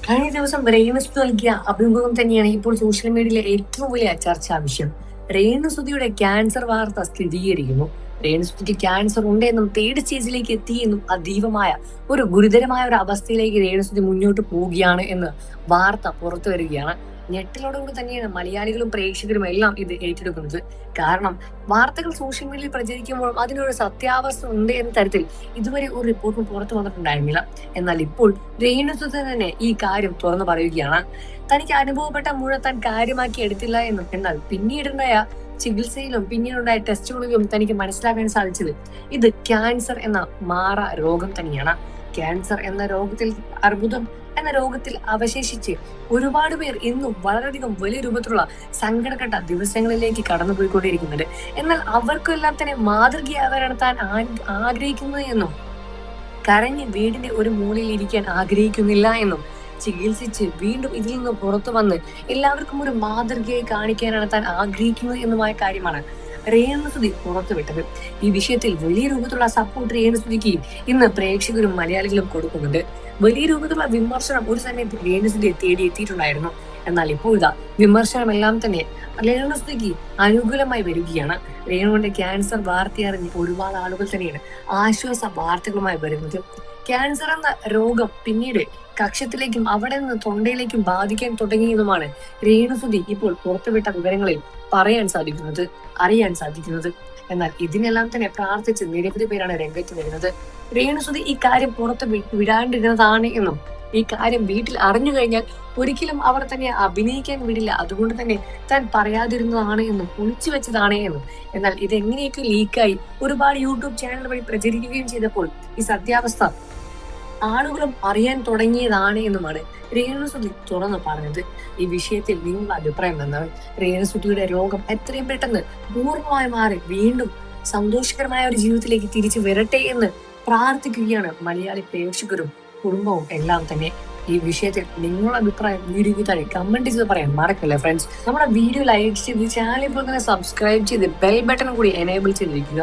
കഴിഞ്ഞ ദിവസം രേണുസുതി നൽകിയ അഭിമുഖം തന്നെയാണ് ഇപ്പോൾ സോഷ്യൽ മീഡിയയിലെ ഏറ്റവും വലിയ ചർച്ചാ വിഷയം. രേണുസുതിയുടെ ക്യാൻസർ വാർത്ത സ്ഥിരീകരിക്കുന്നു. രേണുസുതിക്ക് ക്യാൻസർ ഉണ്ടെന്നും തേർഡ് സ്റ്റേജിലേക്ക് എത്തിയെന്നും അതീവമായ ഒരു ഗുരുതരമായ ഒരു അവസ്ഥയിലേക്ക് രേണുസുതി മുന്നോട്ട് പോവുകയാണ് എന്ന് വാർത്ത പുറത്തു വരികയാണ്. ഞെട്ടലോടുകൂടി തന്നെയാണ് മലയാളികളും പ്രേക്ഷകരും എല്ലാം ഇത് ഏറ്റെടുക്കുന്നത്. കാരണം വാർത്തകൾ സോഷ്യൽ മീഡിയയിൽ പ്രചരിക്കുമ്പോഴും അതിനൊരു സത്യാവസ്ഥ ഉണ്ട് എന്ന തരത്തിൽ ഇതുവരെ ഒരു റിപ്പോർട്ടും പുറത്തു വന്നിട്ടുണ്ടായിരുന്നില്ല. എന്നാൽ ഇപ്പോൾ രേണുസുതി തന്നെ ഈ കാര്യം തുറന്നു പറയുകയാണ്. തനിക്ക് അനുഭവപ്പെട്ട മുഴുവൻ താൻ കാര്യമാക്കി എടുത്തില്ല എന്നും, എന്നാൽ പിന്നീടുണ്ടായ ചികിത്സയിലും പിന്നീടുണ്ടായ ടെസ്റ്റുകളിലും തനിക്ക് മനസ്സിലാക്കാൻ സാധിച്ചത് ഇത് ക്യാൻസർ എന്ന മാറ രോഗം തന്നെയാണ്. ക്യാൻസർ എന്ന രോഗത്തിൽ, അർബുദം എന്ന രോഗത്തിൽ അവശേഷിച്ച് ഒരുപാട് പേർ ഇന്നും വളരെയധികം വലിയ രൂപത്തിലുള്ള സങ്കടപ്പെട്ട ദിവസങ്ങളിലേക്ക് കടന്നുപോയിക്കൊണ്ടിരിക്കുന്നുണ്ട്. എന്നാൽ അവർക്കെല്ലാം തന്നെ മാതൃകയാകാനാണ് താൻ ആഗ്രഹിക്കുന്നത് എന്നും, കരഞ്ഞ് വീടിന്റെ ഒരു മൂലയിൽ ഇരിക്കാൻ ആഗ്രഹിക്കുന്നില്ല എന്നും, ചികിത്സിച്ച് വീണ്ടും ഇതിൽ നിന്ന് പുറത്തു വന്ന് എല്ലാവർക്കും ഒരു മാതൃകയായി കാണിക്കാനാണ് താൻ ആഗ്രഹിക്കുന്നത് എന്നുമായ കാര്യമാണ് രേണുസുതി പുറത്തുവിട്ടത്. ഈ വിഷയത്തിൽ വലിയ രൂപത്തിലുള്ള സപ്പോർട്ട് രേണുസുതിക്ക് ഇന്ന് പ്രേക്ഷകരും മലയാളികളും കൊടുക്കുന്നുണ്ട്. വലിയ രൂപത്തിലുള്ള വിമർശനം ഒരു സമയത്ത് രേണുസുതിയെ തേടി എത്തിയിട്ടുണ്ടായിരുന്നു. എന്നാൽ ഇപ്പോൾ ഇതാ വിമർശനമെല്ലാം തന്നെ രേണുസുതിക്ക് അനുകൂലമായി വരികയാണ്. രേണുവിന്റെ ക്യാൻസർ വാർത്തയറിഞ്ഞ് ഒരുപാട് ആളുകൾ തന്നെയാണ് ആശ്വാസ വാർത്തകളുമായി വരുന്നത്. ക്യാൻസർ എന്ന രോഗം പിന്നീട് കക്ഷത്തിലേക്കും അവിടെ നിന്ന് തൊണ്ടയിലേക്കും ബാധിക്കാൻ തുടങ്ങിയതുമാണ് രേണുസുതി ഇപ്പോൾ പുറത്തുവിട്ട വിവരങ്ങളിൽ അറിയാൻ സാധിക്കുന്നത്. എന്നാൽ ഇതിനെല്ലാം തന്നെ പ്രാർത്ഥിച്ച് നിരവധി പേരാണ് രംഗത്ത് വരുന്നത്. രേണുസുതി ഈ കാര്യം പുറത്ത് വിടാണ്ടിരുന്നതാണ് എന്നും, ഈ കാര്യം വീട്ടിൽ അറിഞ്ഞു കഴിഞ്ഞാൽ ഒരിക്കലും അവർ തന്നെ അഭിനയിക്കാൻ വിടില്ല, അതുകൊണ്ട് തന്നെ താൻ പറയാതിരുന്നതാണ് എന്നും, ഒളിച്ചു വെച്ചതാണ് എന്നും. എന്നാൽ ഇതെങ്ങനെയൊക്കെ ലീക്കായി ഒരുപാട് യൂട്യൂബ് ചാനൽ വഴി പ്രചരിക്കുകയും ചെയ്തപ്പോൾ ഈ സത്യാവസ്ഥ ആളുകളും അറിയാൻ തുടങ്ങിയതാണ് എന്നുമാണ് രേണുസുതി തുറന്നു പറഞ്ഞത്. ഈ വിഷയത്തിൽ നിങ്ങളുടെ അഭിപ്രായം എന്താണ്? രേണുസുതിയുടെ രോഗം എത്രയും പെട്ടെന്ന് പൂർണ്ണമായി മാറി വീണ്ടും സന്തോഷകരമായ ഒരു ജീവിതത്തിലേക്ക് തിരിച്ചു വരട്ടെ എന്ന് പ്രാർത്ഥിക്കുകയാണ് മലയാളി പ്രേക്ഷകരും കുടുംബവും എല്ലാം തന്നെ. ഈ വിഷയത്തിൽ നിങ്ങളുടെ അഭിപ്രായം വീഡിയോയ്ക്ക് താഴെ കമന്റ് ചെയ്ത് പറയാൻ മറക്കല്ലേ ഫ്രണ്ട്സ്. നമ്മുടെ വീഡിയോ ലൈക്ക് ചെയ്ത് ചാനൽ ഇപ്പോൾ തന്നെ സബ്സ്ക്രൈബ് ചെയ്ത് ബെൽ ബട്ടൺ കൂടി എനേബിൾ ചെയ്തിരിക്കുക.